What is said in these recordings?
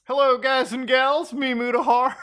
Hello, guys and gals, me Mutahar.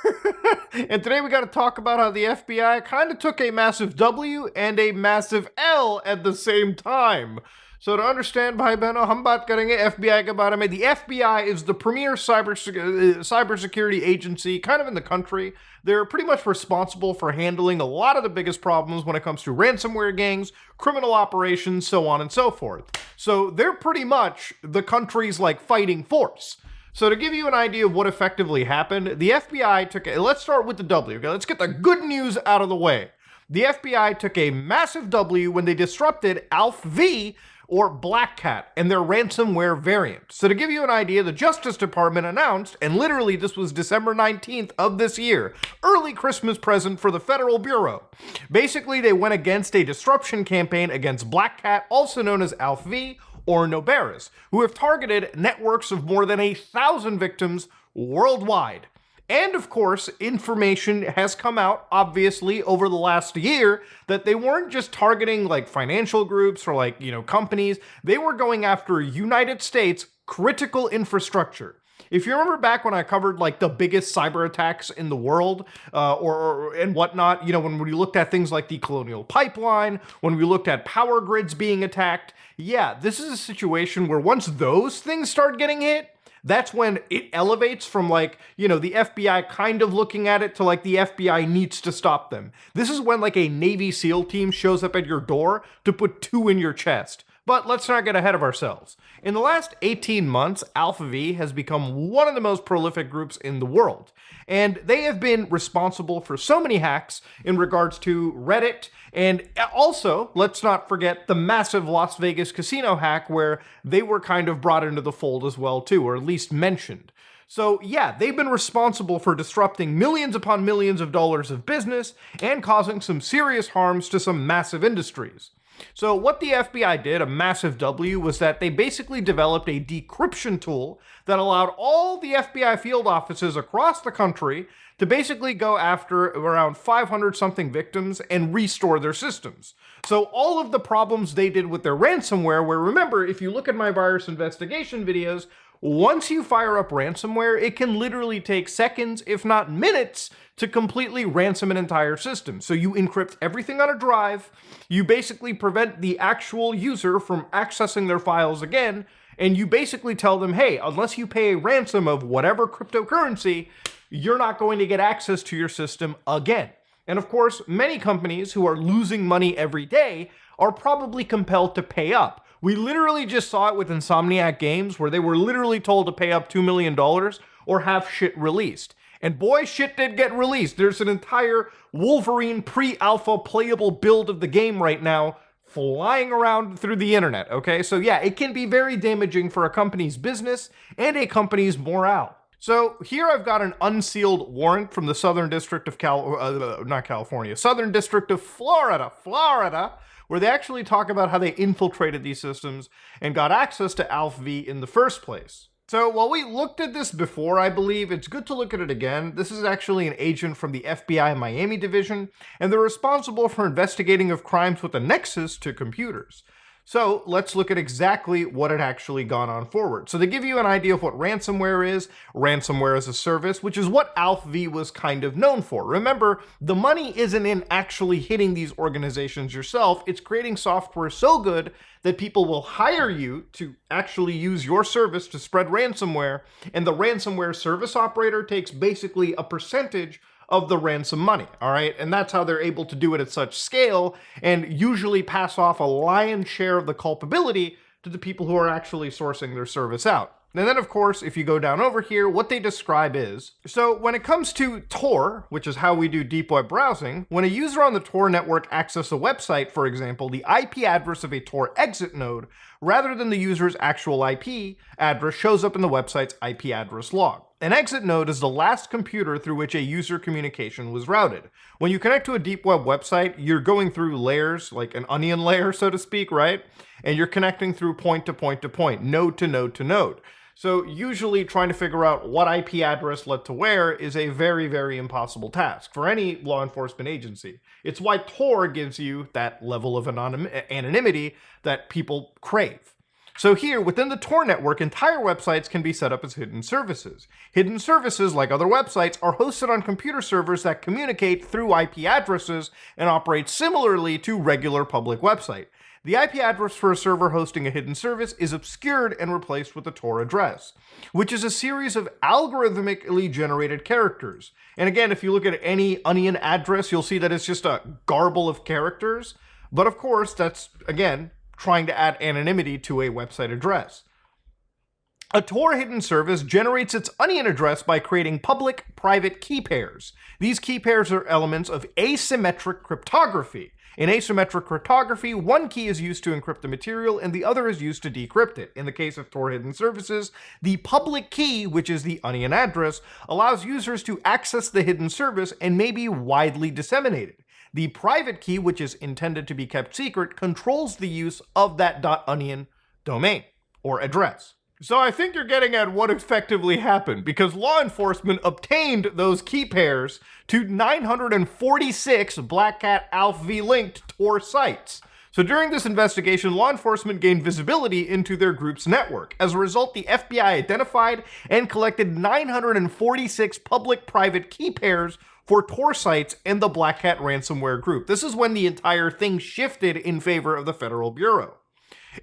And today we got to talk about how the FBI kind of took a massive W and a massive L at the same time. So to understand, bhai behno, hum baat karenge FBI ke baare mein. The FBI is the premier cybersecurity agency kind of in the country. They're pretty much responsible for handling a lot of the biggest problems when it comes to ransomware gangs, criminal operations, so on and so forth. So they're pretty much the country's like fighting force. So to give you an idea of what effectively happened, the FBI let's start with the W, okay? Let's get the good news out of the way. The FBI took a massive W when they disrupted ALF-V, or Black Cat, and their ransomware variant. So to give you an idea, the Justice Department announced, and literally this was December 19th of this year, early Christmas present for the Federal Bureau. Basically, they went against a disruption campaign against Black Cat, also known as ALF-V, or Noberis, who have targeted networks of more than 1,000 victims worldwide. And of course, information has come out, obviously, over the last year that they weren't just targeting like financial groups or like, companies. They were going after United States critical infrastructure. If you remember back when I covered like the biggest cyber attacks in the world and whatnot, when we looked at things like the Colonial Pipeline, when we looked at power grids being attacked, yeah, this is a situation where once those things start getting hit, that's when it elevates from like, the FBI kind of looking at it to like the FBI needs to stop them. This is when like a Navy SEAL team shows up at your door to put two in your chest. But let's not get ahead of ourselves. In the last 18 months, ALF-V has become one of the most prolific groups in the world. And they have been responsible for so many hacks in regards to Reddit. And also, let's not forget the massive Las Vegas casino hack where they were kind of brought into the fold as well too, or at least mentioned. So yeah, they've been responsible for disrupting millions upon millions of dollars of business and causing some serious harms to some massive industries. So what the FBI did, a massive W, was that they basically developed a decryption tool that allowed all the FBI field offices across the country to basically go after around 500 something victims and restore their systems. So all of the problems they did with their ransomware, where remember, if you look at my virus investigation videos, once you fire up ransomware, it can literally take seconds, if not minutes, to completely ransom an entire system. So you encrypt everything on a drive, you basically prevent the actual user from accessing their files again, and you basically tell them, hey, unless you pay a ransom of whatever cryptocurrency, you're not going to get access to your system again. And of course, many companies who are losing money every day are probably compelled to pay up. We literally just saw it with Insomniac Games, where they were literally told to pay up $2 million or have shit released. And boy, shit did get released. There's an entire Wolverine pre-alpha playable build of the game right now flying around through the internet, okay? So yeah, it can be very damaging for a company's business and a company's morale. So here I've got an unsealed warrant from the Southern District of Southern District of Florida, where they actually talk about how they infiltrated these systems and got access to ALF-V in the first place. So while we looked at this before, I believe it's good to look at it again. This is actually an agent from the FBI Miami division, and they're responsible for investigating of crimes with a nexus to computers. So let's look at exactly what had actually gone on forward. So to give you an idea of what ransomware is a service, which is what ALF-V was kind of known for. Remember, the money isn't in actually hitting these organizations yourself, it's creating software so good that people will hire you to actually use your service to spread ransomware, and the ransomware service operator takes basically a percentage of the ransom money, all right? And that's how they're able to do it at such scale and usually pass off a lion's share of the culpability to the people who are actually sourcing their service out. And then, of course, if you go down over here, what they describe is, so when it comes to Tor, which is how we do deep web browsing, when a user on the Tor network accesses a website, for example, the IP address of a Tor exit node, rather than the user's actual IP address, shows up in the website's IP address log. An exit node is the last computer through which a user communication was routed. When you connect to a deep web website, you're going through layers, like an onion layer, so to speak, right? And you're connecting through point to point to point, node to node to node. So usually trying to figure out what IP address led to where is a very, very impossible task for any law enforcement agency. It's why Tor gives you that level of anonymity that people crave. So here, within the Tor network, entire websites can be set up as hidden services. Hidden services, like other websites, are hosted on computer servers that communicate through IP addresses and operate similarly to regular public website. The IP address for a server hosting a hidden service is obscured and replaced with a Tor address, which is a series of algorithmically generated characters. And again, if you look at any Onion address, you'll see that it's just a garble of characters. But of course, that's, again, trying to add anonymity to a website address. A Tor hidden service generates its Onion address by creating public-private key pairs. These key pairs are elements of asymmetric cryptography. In asymmetric cryptography, one key is used to encrypt the material and the other is used to decrypt it. In the case of Tor hidden services, the public key, which is the Onion address, allows users to access the hidden service and may be widely disseminated. The private key, which is intended to be kept secret, controls the use of that .onion domain or address. So I think you're getting at what effectively happened, because law enforcement obtained those key pairs to 946 Black Cat Alpha V linked Tor sites. So during this investigation, law enforcement gained visibility into their group's network. As a result, the FBI identified and collected 946 public-private key pairs for Tor sites and the Black Cat ransomware group. This is when the entire thing shifted in favor of the Federal Bureau.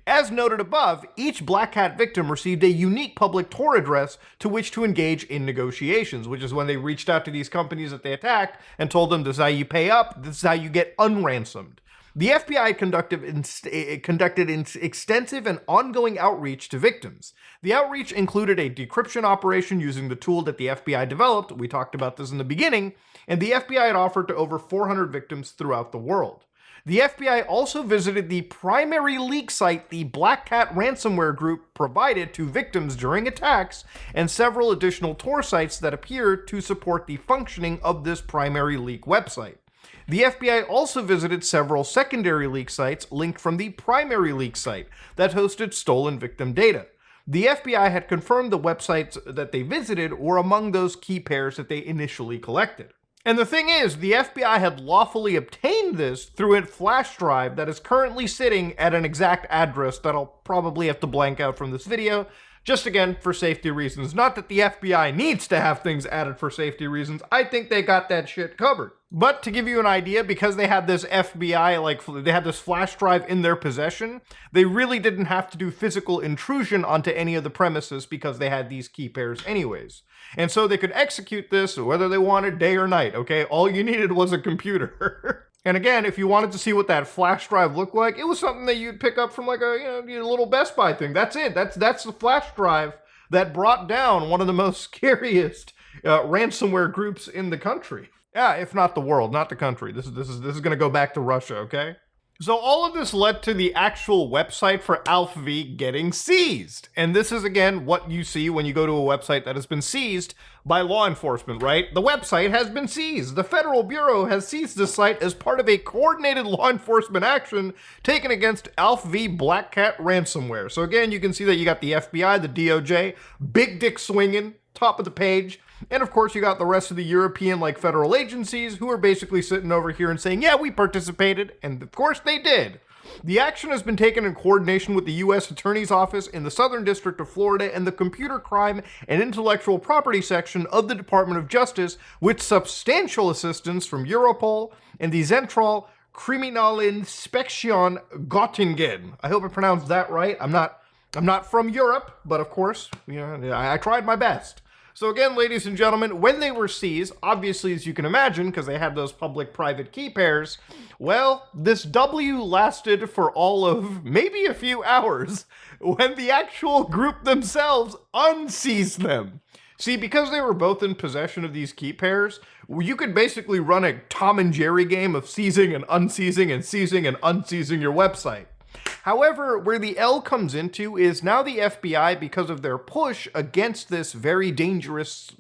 As noted above, each Black Cat victim received a unique public Tor address to which to engage in negotiations, which is when they reached out to these companies that they attacked and told them, this is how you pay up, this is how you get unransomed. The FBI conducted extensive and ongoing outreach to victims. The outreach included a decryption operation using the tool that the FBI developed, we talked about this in the beginning, and the FBI had offered to over 400 victims throughout the world. The FBI also visited the primary leak site the Black Cat ransomware group provided to victims during attacks, and several additional Tor sites that appear to support the functioning of this primary leak website. The FBI also visited several secondary leak sites linked from the primary leak site that hosted stolen victim data. The FBI had confirmed the websites that they visited were among those key pairs that they initially collected. And the thing is, the FBI had lawfully obtained this through a flash drive that is currently sitting at an exact address that I'll probably have to blank out from this video, just again for safety reasons. Not that the FBI needs to have things added for safety reasons, I think they got that shit covered. But to give you an idea, because they had this FBI, they had this flash drive in their possession, they really didn't have to do physical intrusion onto any of the premises because they had these key pairs anyways. And so they could execute this whether they wanted day or night, okay? All you needed was a computer. And again, if you wanted to see what that flash drive looked like, it was something that you'd pick up from like a little Best Buy thing. That's it. That's the flash drive that brought down one of the most scariest ransomware groups in the country. Yeah, if not the world, not the country. This is going to go back to Russia, okay? So all of this led to the actual website for Alpha V getting seized. And this is, again, what you see when you go to a website that has been seized by law enforcement, right? The website has been seized. The Federal Bureau has seized this site as part of a coordinated law enforcement action taken against Alpha V Black Cat ransomware. So again, you can see that you got the FBI, the DOJ, big dick swinging, top of the page. And of course, you got the rest of the European, federal agencies who are basically sitting over here and saying, yeah, we participated. And of course they did. The action has been taken in coordination with the U.S. Attorney's Office in the Southern District of Florida and the Computer Crime and Intellectual Property Section of the Department of Justice, with substantial assistance from Europol and the Zentrale Kriminalinspection Göttingen. I hope I pronounced that right. I'm not from Europe, but of course, I tried my best. So again, ladies and gentlemen, when they were seized, obviously, as you can imagine, because they had those public-private key pairs, well, this W lasted for all of maybe a few hours when the actual group themselves unseized them. See, because they were both in possession of these key pairs, you could basically run a Tom and Jerry game of seizing and unseizing and seizing and unseizing your website. However, where the L comes into is now the FBI, because of their push against this very dangerous,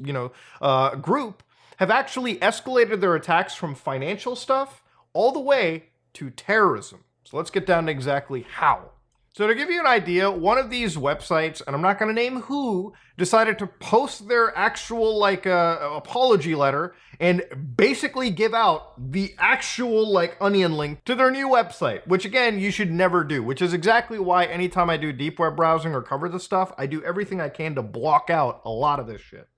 group, have actually escalated their attacks from financial stuff all the way to terrorism. So let's get down to exactly how. So to give you an idea, one of these websites, and I'm not going to name who, decided to post their actual apology letter and basically give out the actual onion link to their new website, which again, you should never do, which is exactly why anytime I do deep web browsing or cover this stuff, I do everything I can to block out a lot of this shit.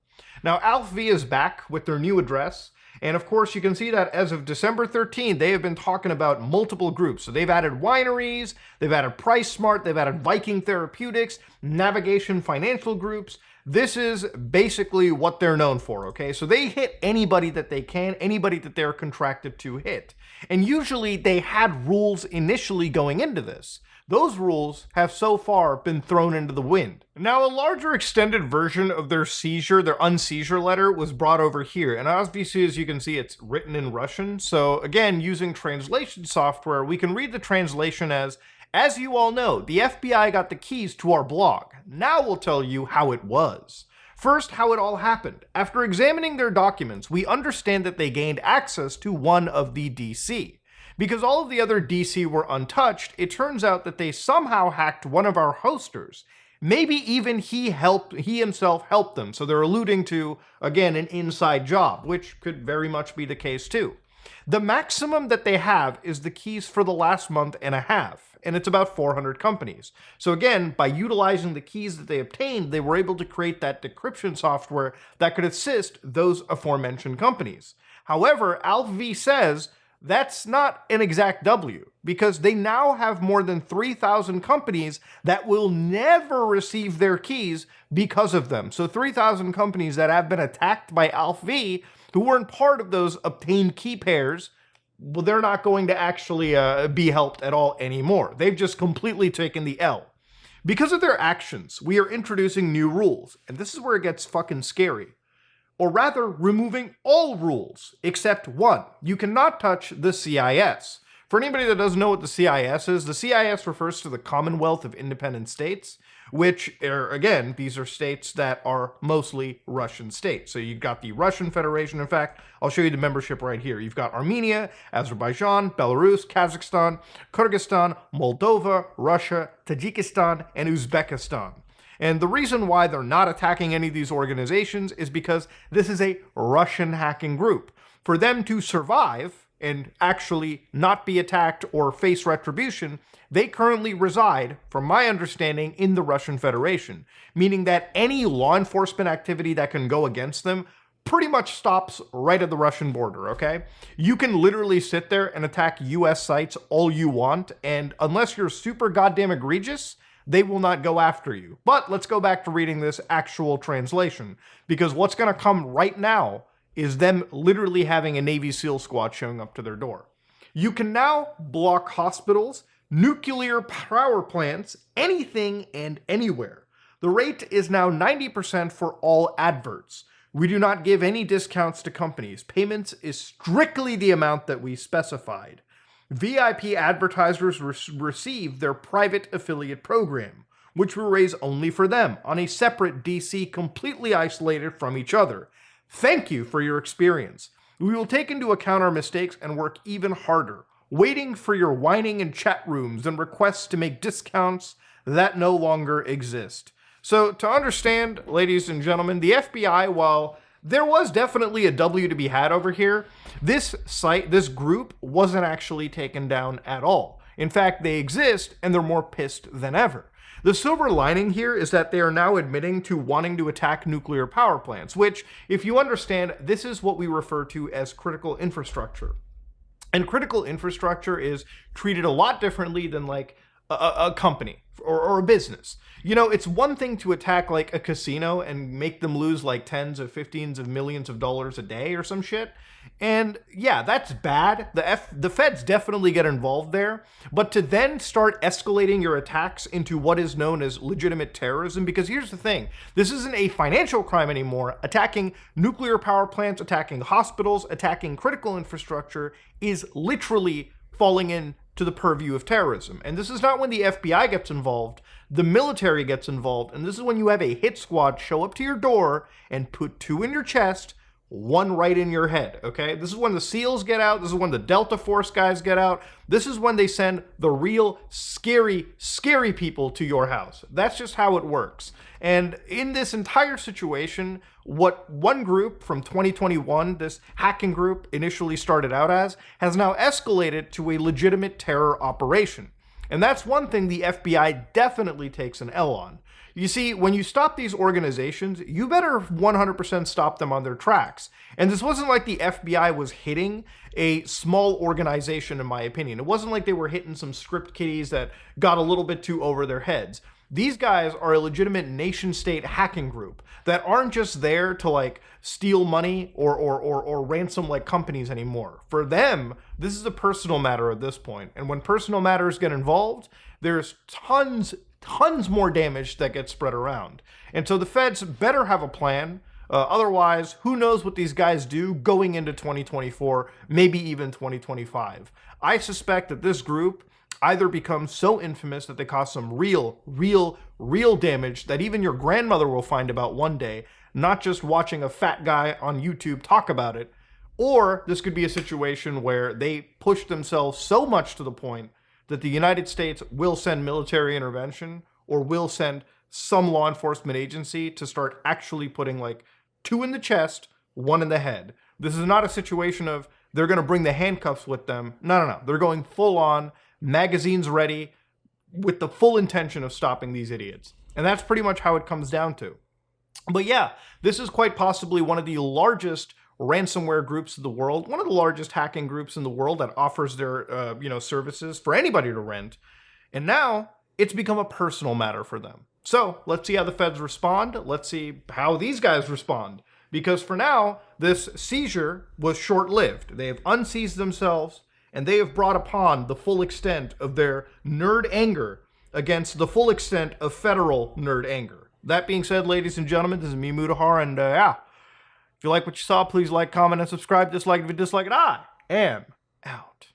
Now, AlphaV is back with their new address. And of course, you can see that as of December 13th, they have been talking about multiple groups. So they've added wineries, they've added Price Smart, they've added Viking Therapeutics, Navigation Financial Groups. This is basically what they're known for, okay? So they hit anybody that they can, anybody that they're contracted to hit. And usually they had rules initially going into this. Those rules have so far been thrown into the wind. Now, a larger extended version of their unseizure letter was brought over here. And obviously, as you can see, it's written in Russian. So again, using translation software, we can read the translation as you all know, the FBI got the keys to our blog. Now we'll tell you how it was. First, how it all happened. After examining their documents, we understand that they gained access to one of the DC. Because all of the other DC were untouched, it turns out that they somehow hacked one of our hosters. Maybe even he himself helped them, so they're alluding to, again, an inside job, which could very much be the case too. The maximum that they have is the keys for the last month and a half, and it's about 400 companies. So again, by utilizing the keys that they obtained, they were able to create that decryption software that could assist those aforementioned companies. However, AlphaV says that's not an exact W, because they now have more than 3,000 companies that will never receive their keys because of them. So 3,000 companies that have been attacked by AlphaV who weren't part of those obtained key pairs, well, they're not going to actually be helped at all anymore. They've just completely taken the L. Because of their actions, we are introducing new rules, and this is where it gets fucking scary. Or rather, removing all rules, except one. You cannot touch the CIS. For anybody that doesn't know what the CIS is, the CIS refers to the Commonwealth of Independent States, which are, again, these are states that are mostly Russian states. So you've got the Russian Federation. In fact, I'll show you the membership right here. You've got Armenia, Azerbaijan, Belarus, Kazakhstan, Kyrgyzstan, Moldova, Russia, Tajikistan, and Uzbekistan. And the reason why they're not attacking any of these organizations is because this is a Russian hacking group. For them to survive and actually not be attacked or face retribution, they currently reside, from my understanding, in the Russian Federation, meaning that any law enforcement activity that can go against them pretty much stops right at the Russian border, okay? You can literally sit there and attack US sites all you want, and unless you're super goddamn egregious, they will not go after you. But let's go back to reading this actual translation, because what's going to come right now is them literally having a Navy SEAL squad showing up to their door. You can now block hospitals, nuclear power plants, anything and anywhere. The rate is now 90% for all adverts. We do not give any discounts to companies. Payments is strictly the amount that we specified. VIP advertisers receive their private affiliate program, which we raise only for them on a separate DC completely isolated from each other. Thank you for your experience. We will take into account our mistakes and work even harder, waiting for your whining in chat rooms and requests to make discounts that no longer exist. So to understand, ladies and gentlemen, the FBI, while there was definitely a W to be had over here, this group wasn't actually taken down at all. In fact, they exist and they're more pissed than ever. The silver lining here is that they are now admitting to wanting to attack nuclear power plants, which, if you understand, this is what we refer to as critical infrastructure. And critical infrastructure is treated a lot differently than like a company or a business. You know, it's one thing to attack like a casino and make them lose like tens of 15s of millions of dollars a day or some shit. And yeah, that's bad. The feds definitely get involved there. But to then start escalating your attacks into what is known as legitimate terrorism, because here's the thing, this isn't a financial crime anymore. Attacking nuclear power plants, attacking hospitals, attacking critical infrastructure is literally falling into the purview of terrorism. And this is not when the FBI gets involved, the military gets involved, and this is when you have a hit squad show up to your door and put 2 in your chest, one right in your head, okay? This is when the SEALs get out. This is when the Delta Force guys get out. This is when they send the real scary, scary people to your house. That's just how it works. And in this entire situation, what one group from 2021, this hacking group initially started out as, has now escalated to a legitimate terror operation. And that's one thing the FBI definitely takes an L on. You see, when you stop these organizations, you better 100% stop them on their tracks. And this wasn't like the FBI was hitting a small organization, in my opinion. It wasn't like they were hitting some script kiddies that got a little bit too over their heads. These guys are a legitimate nation-state hacking group that aren't just there to like steal money or ransom like companies anymore. For them, this is a personal matter at this point. And when personal matters get involved, there's tons more damage that gets spread around. And so the feds better have a plan. Otherwise, who knows what these guys do going into 2024, maybe even 2025. I suspect that this group either becomes so infamous that they cause some real damage that even your grandmother will find about one day, not just watching a fat guy on YouTube talk about it. Or this could be a situation where they push themselves so much to the point that the United States will send military intervention or will send some law enforcement agency to start actually putting like 2 in the chest, 1 in the head. This is not a situation of they're going to bring the handcuffs with them. No. They're going full on, magazines ready, with the full intention of stopping these idiots. And that's pretty much how it comes down to. But yeah, this is quite possibly one of the largest ransomware groups in the world, one of the largest hacking groups in the world that offers their services for anybody to rent. And now it's become a personal matter for them. So let's see how the feds respond. Let's see how these guys respond. Because for now, this seizure was short-lived. They have unseized themselves, and they have brought upon the full extent of their nerd anger against the full extent of federal nerd anger. That being said, ladies and gentlemen, this is me, Mutahar, and if you like what you saw, please like, comment, and subscribe. Dislike if you dislike it. I am out.